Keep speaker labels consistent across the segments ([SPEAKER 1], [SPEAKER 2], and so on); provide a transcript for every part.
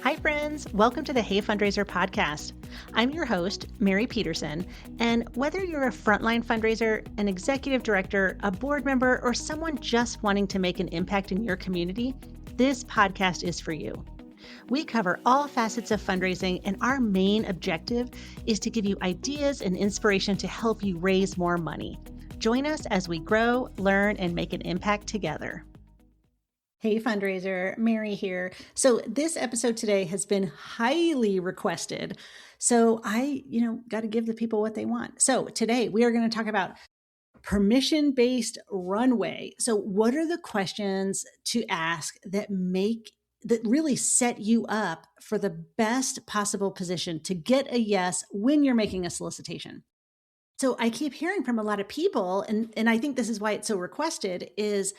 [SPEAKER 1] Hi, friends. Welcome to the Hey Fundraiser podcast. I'm your host, Mary Petersen, and whether you're a frontline fundraiser, an executive director, a board member, or someone just wanting to make an impact in your community, this podcast is for you. We cover all facets of fundraising, and our main objective is to give you ideas and inspiration to help you raise more money. Join us as we grow, learn, and make an impact together. Hey fundraiser, Mary here. So this episode today has been highly requested. So I, got to give the people what they want. So today we are going to talk about permission-based runway. So what are the questions to ask that really set you up for the best possible position to get a yes when you're making a solicitation? So I keep hearing from a lot of people, and I think this is why it's so requested, is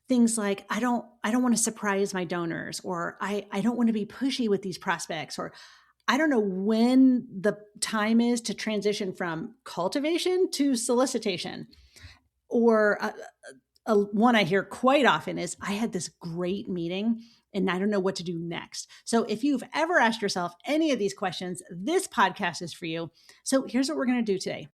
[SPEAKER 1] things like, I don't want to surprise my donors, or I don't want to be pushy with these prospects, or I don't know when the time is to transition from cultivation to solicitation. Or one I hear quite often is, I had this great meeting and I don't know what to do next. So if you've ever asked yourself any of these questions, this podcast is for you. So here's what we're going to do today.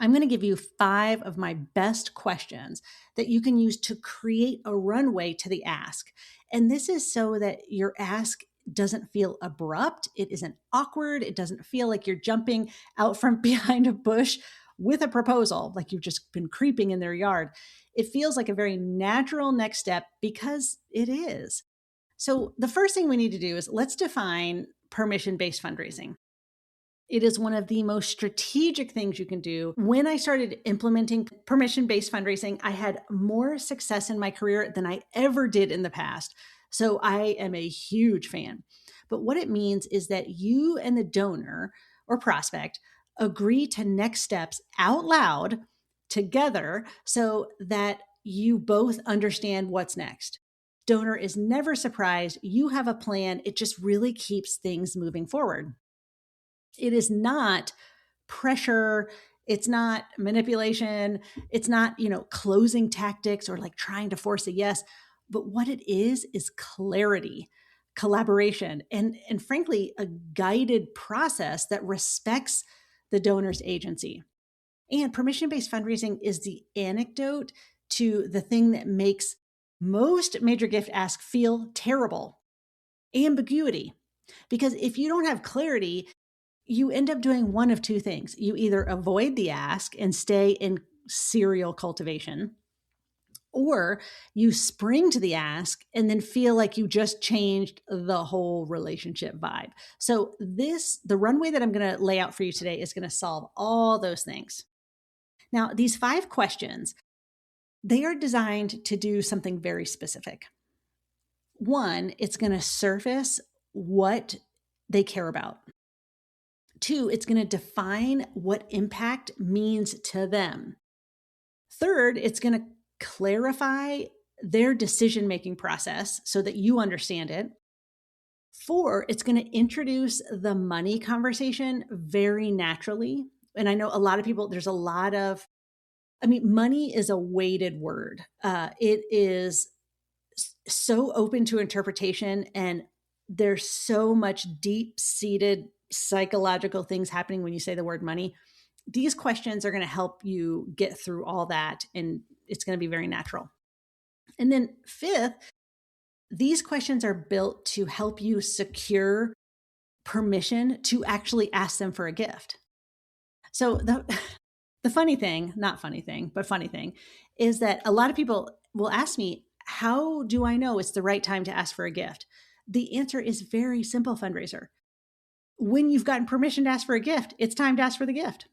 [SPEAKER 1] I'm going to give you 5 of my best questions that you can use to create a runway to the ask. And this is so that your ask doesn't feel abrupt. It isn't awkward. It doesn't feel like you're jumping out from behind a bush with a proposal, like you've just been creeping in their yard. It feels like a very natural next step because it is. So the first thing we need to do is let's define permission-based fundraising. It is one of the most strategic things you can do. When I started implementing permission-based fundraising, I had more success in my career than I ever did in the past. So I am a huge fan. But what it means is that you and the donor or prospect agree to next steps out loud together so that you both understand what's next. Donor is never surprised. You have a plan. It just really keeps things moving forward. It is not pressure. It's not manipulation. It's not, closing tactics or like trying to force a yes. But what it is clarity, collaboration, and frankly, a guided process that respects the donor's agency. And permission-based fundraising is the antidote to the thing that makes most major gift asks feel terrible: ambiguity. Because if you don't have clarity, you end up doing one of two things. You either avoid the ask and stay in serial cultivation, or you spring to the ask and then feel like you just changed the whole relationship vibe. So the runway that I'm going to lay out for you today is going to solve all those things. Now, these 5 questions, they are designed to do something very specific. 1, it's going to surface what they care about. 2, it's going to define what impact means to them. 3rd, it's going to clarify their decision-making process so that you understand it. 4, it's going to introduce the money conversation very naturally. And I know a lot of people, money is a weighted word. It is so open to interpretation, and there's so much deep-seated psychological things happening when you say the word money. These questions are going to help you get through all that, and it's going to be very natural. And then 5th, these questions are built to help you secure permission to actually ask them for a gift. So the funny thing is that a lot of people will ask me, how do I know it's the right time to ask for a gift? The answer is very simple, fundraiser. When you've gotten permission to ask for a gift, it's time to ask for the gift.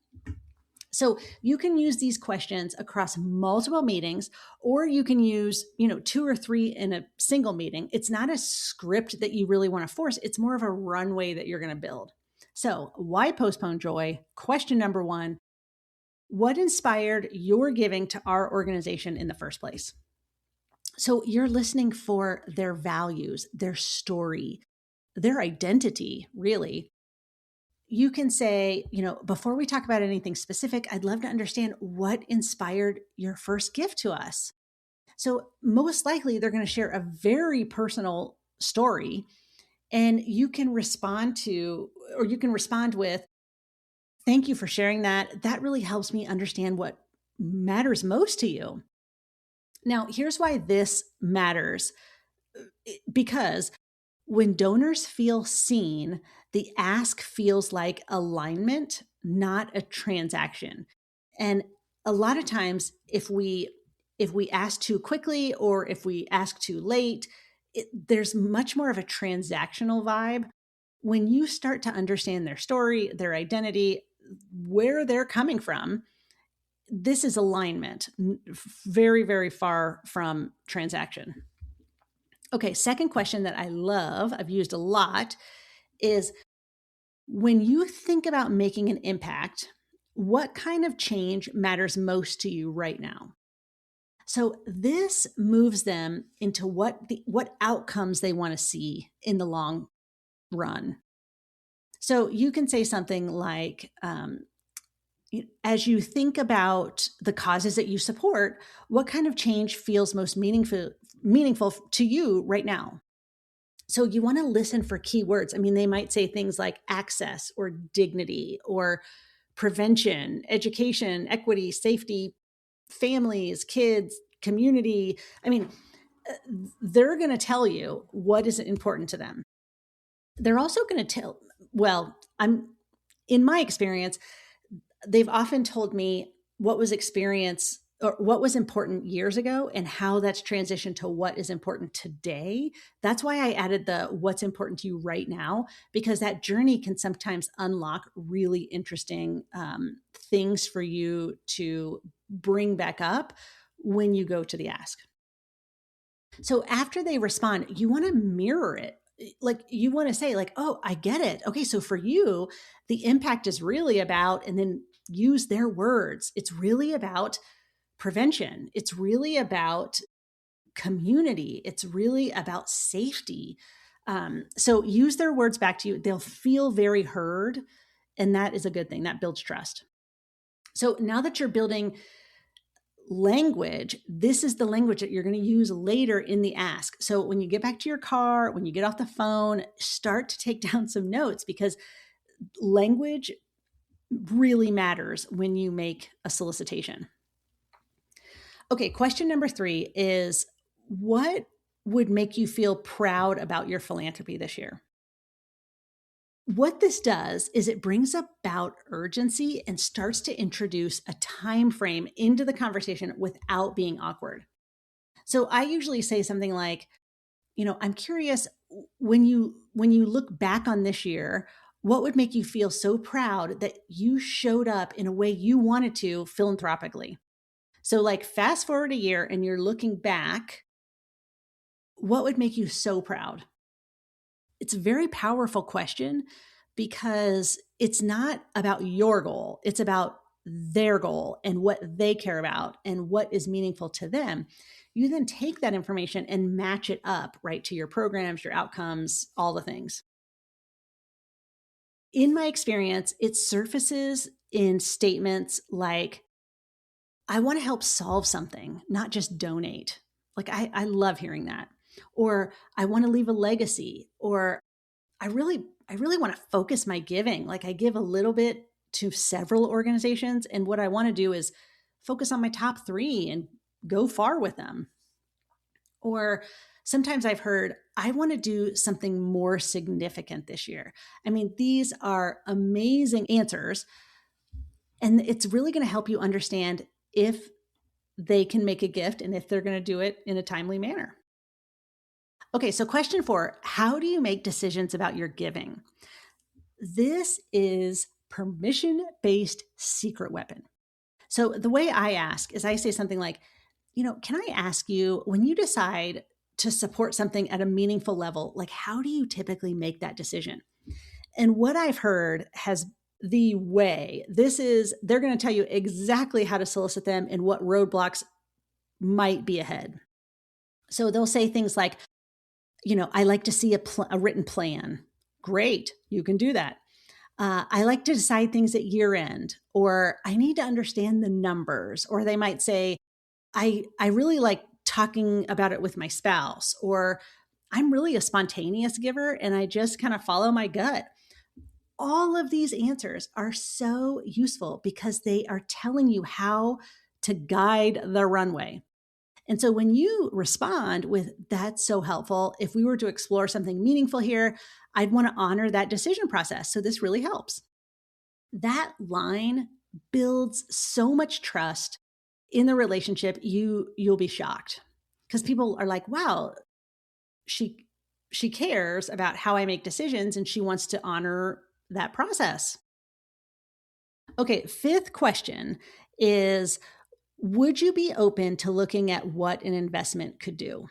[SPEAKER 1] So you can use these questions across multiple meetings, or you can use, 2 or 3 in a single meeting. It's not a script that you really want to force. It's more of a runway that you're going to build. So why postpone joy? Question number 1, what inspired your giving to our organization in the first place? So you're listening for their values, their story, their identity, really. You can say, before we talk about anything specific, I'd love to understand what inspired your first gift to us. So most likely they're going to share a very personal story And you can respond to, or you can respond with, thank you for sharing that. That really helps me understand what matters most to you. Now, here's why this matters because when donors feel seen, the ask feels like alignment, not a transaction. And a lot of times if we ask too quickly or if we ask too late, there's much more of a transactional vibe. When you start to understand their story, their identity, where they're coming from, this is alignment, very, very far from transaction. Okay, second question that I love, I've used a lot, is when you think about making an impact, what kind of change matters most to you right now? So this moves them into what outcomes they want to see in the long run. So you can say something like, as you think about the causes that you support, what kind of change feels most meaningful to you right now? So you want to listen for keywords. I mean, they might say things like access or dignity or prevention, education, equity, safety, families, kids, community. I mean, they're going to tell you what is important to them. They're also going to tell, well, I'm in my experience, they've often told me what was experience or what was important years ago and how that's transitioned to what is important today. That's why I added the what's important to you right now, because that journey can sometimes unlock really interesting things for you to bring back up when you go to the ask. So after they respond, you want to mirror it. Like you want to say like, oh, I get it. Okay. So for you, the impact is really about, and then use their words. It's really about prevention. It's really about community. It's really about safety. So use their words back to you. They'll feel very heard. And that is a good thing. That builds trust. So now that you're building language, this is the language that you're going to use later in the ask. So when you get back to your car, when you get off the phone, start to take down some notes, because language really matters when you make a solicitation. Okay, question number 3 is, what would make you feel proud about your philanthropy this year? What this does is it brings about urgency and starts to introduce a time frame into the conversation without being awkward. So I usually say something like, I'm curious, when you look back on this year, what would make you feel so proud that you showed up in a way you wanted to philanthropically? So like fast forward a year and you're looking back, what would make you so proud? It's a very powerful question because it's not about your goal. It's about their goal and what they care about and what is meaningful to them. You then take that information and match it up, right, to your programs, your outcomes, all the things. In my experience, it surfaces in statements like, I want to help solve something, not just donate. Like, I love hearing that. Or I want to leave a legacy, or I really want to focus my giving. Like I give a little bit to several organizations, and what I want to do is focus on my top 3 and go far with them. Or sometimes I've heard, I want to do something more significant this year. I mean, these are amazing answers, and it's really going to help you understand if they can make a gift and if they're going to do it in a timely manner. Okay, so question 4, how do you make decisions about your giving? This is permission-based secret weapon. So the way I ask is I say something like, can I ask you, when you decide to support something at a meaningful level, like how do you typically make that decision? And what I've heard has they're going to tell you exactly how to solicit them and what roadblocks might be ahead. So they'll say things like, I like to see a written plan. Great, you can do that. I like to decide things at year end, or I need to understand the numbers. Or they might say, I really like talking about it with my spouse, or I'm really a spontaneous giver and I just kind of follow my gut. All of these answers are so useful because they are telling you how to guide the runway. And so when you respond with, that's so helpful, if we were to explore something meaningful here, I'd want to honor that decision process. So this really helps. That line builds so much trust in the relationship, you'll be shocked. Because people are like, wow, she cares about how I make decisions and she wants to honor that process. Okay, fifth question is, would you be open to looking at what an investment could do?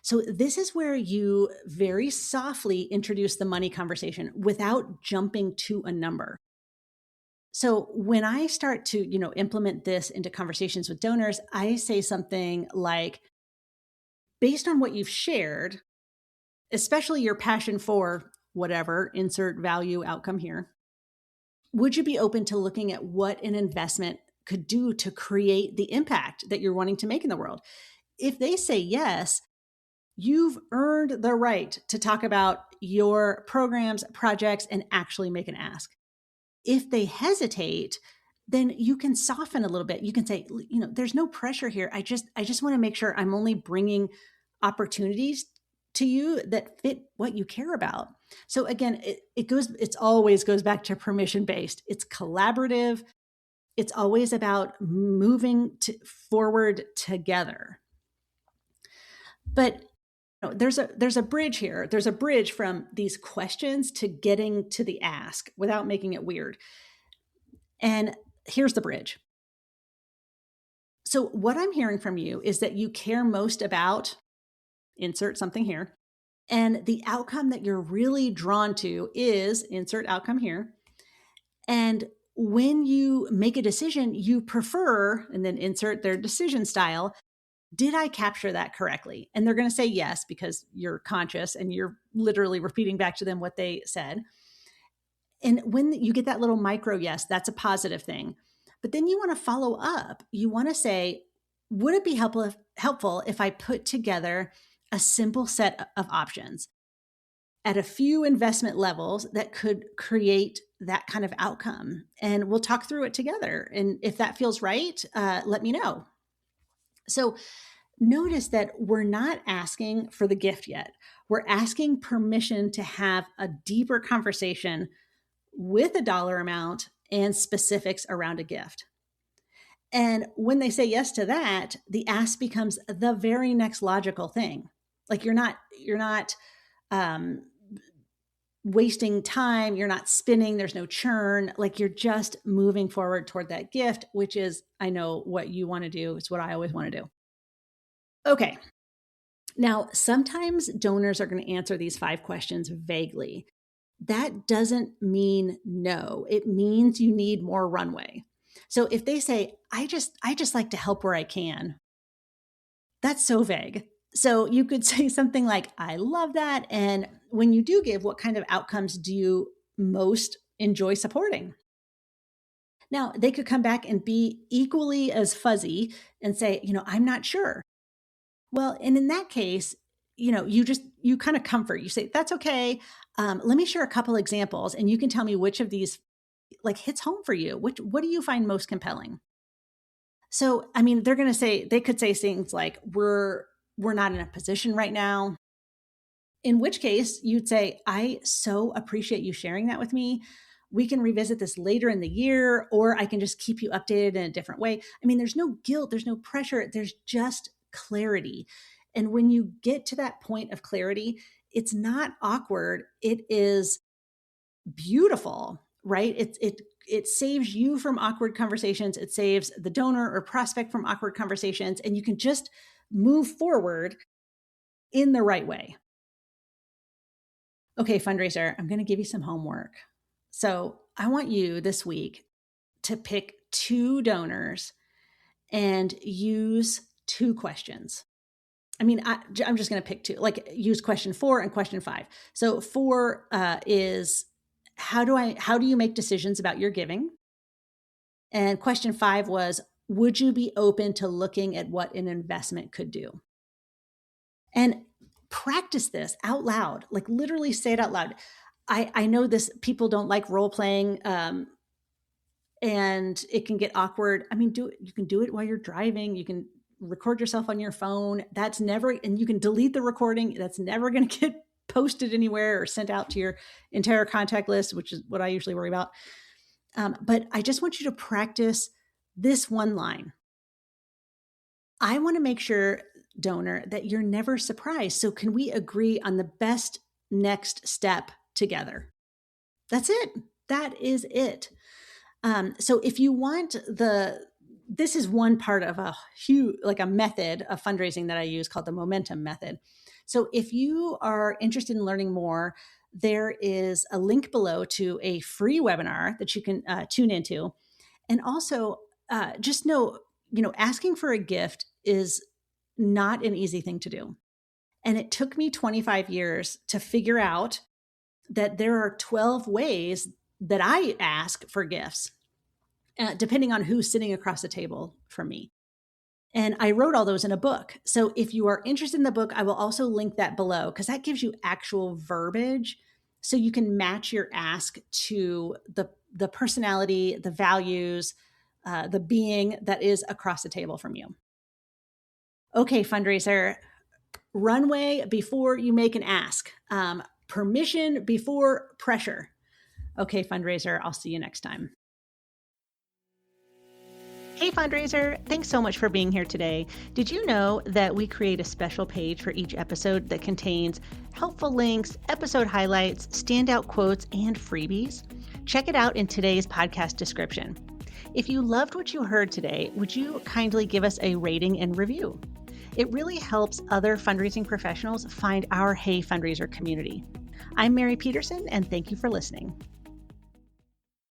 [SPEAKER 1] So, this is where you very softly introduce the money conversation without jumping to a number. So, when I start to, implement this into conversations with donors, I say something like, based on what you've shared, especially your passion for whatever, insert value outcome here, would you be open to looking at what an investment could do to create the impact that you're wanting to make in the world? If they say yes, you've earned the right to talk about your programs, projects, and actually make an ask. If they hesitate, then you can soften a little bit. You can say, there's no pressure here. I just want to make sure I'm only bringing opportunities to you that fit what you care about. So again, it always goes back to permission based. It's collaborative. It's always about moving forward together. But there's a bridge here. There's a bridge from these questions to getting to the ask without making it weird. And here's the bridge. So what I'm hearing from you is that you care most about, insert something here, and the outcome that you're really drawn to is, insert outcome here. And when you make a decision, you prefer, and then insert their decision style. Did I capture that correctly? And they're going to say yes, because you're conscious and you're literally repeating back to them what they said. And when you get that little micro yes, that's a positive thing. But then you want to follow up. You want to say, would it be helpful if I put together a simple set of options at a few investment levels that could create that kind of outcome? And we'll talk through it together. And if that feels right, let me know. So notice that we're not asking for the gift yet. We're asking permission to have a deeper conversation with a dollar amount and specifics around a gift. And when they say yes to that, the ask becomes the very next logical thing. Like you're not wasting time. You're not spinning. There's no churn. Like you're just moving forward toward that gift, which is, I know what you want to do. It's what I always want to do. Okay. Now, sometimes donors are going to answer these 5 questions vaguely. That doesn't mean no. It means you need more runway. So if they say, I just like to help where I can, that's so vague. So you could say something like, I love that. And when you do give, what kind of outcomes do you most enjoy supporting? Now, they could come back and be equally as fuzzy and say, I'm not sure. Well, and in that case, you kind of comfort. You say, that's okay. Let me share a couple examples and you can tell me which of these hits home for you. What do you find most compelling? So, they could say things like, we're not in a position right now. In which case you'd say, I so appreciate you sharing that with me. We can revisit this later in the year, or I can just keep you updated in a different way. There's no guilt. There's no pressure. There's just clarity. And when you get to that point of clarity, it's not awkward. It is beautiful, right? It saves you from awkward conversations. It saves the donor or prospect from awkward conversations. And you can just move forward in the right way. Okay, fundraiser, I'm going to give you some homework. So I want you this week to pick 2 donors and use 2 questions. I'm just going to pick 2, use question 4 and question 5. So 4 is, how do you make decisions about your giving? And question 5 was, would you be open to looking at what an investment could do? And practice this out loud, like literally say it out loud. I know this, people don't like role playing, and it can get awkward. I mean, you can do it while you're driving. You can record yourself on your phone. And you can delete the recording. That's never going to get posted anywhere or sent out to your entire contact list, which is what I usually worry about. But I just want you to practice this one line. I want to make sure, donor, that you're never surprised. So can we agree on the best next step together? That's it. That is it. So if you want this is one part of a method of fundraising that I use called the momentum method. So if you are interested in learning more, there is a link below to a free webinar that you can tune into. And also just know, asking for a gift is not an easy thing to do. And it took me 25 years to figure out that there are 12 ways that I ask for gifts, depending on who's sitting across the table from me. And I wrote all those in a book. So if you are interested in the book, I will also link that below, because that gives you actual verbiage so you can match your ask to the personality, the values, the being that is across the table from you. Okay, fundraiser, runway before you make an ask. Permission before pressure. Okay, fundraiser, I'll see you next time. Hey, fundraiser, thanks so much for being here today. Did you know that we create a special page for each episode that contains helpful links, episode highlights, standout quotes, and freebies? Check it out in today's podcast description. If you loved what you heard today, would you kindly give us a rating and review? It really helps other fundraising professionals find our Hey Fundraiser community. I'm Mary Petersen, and thank you for listening.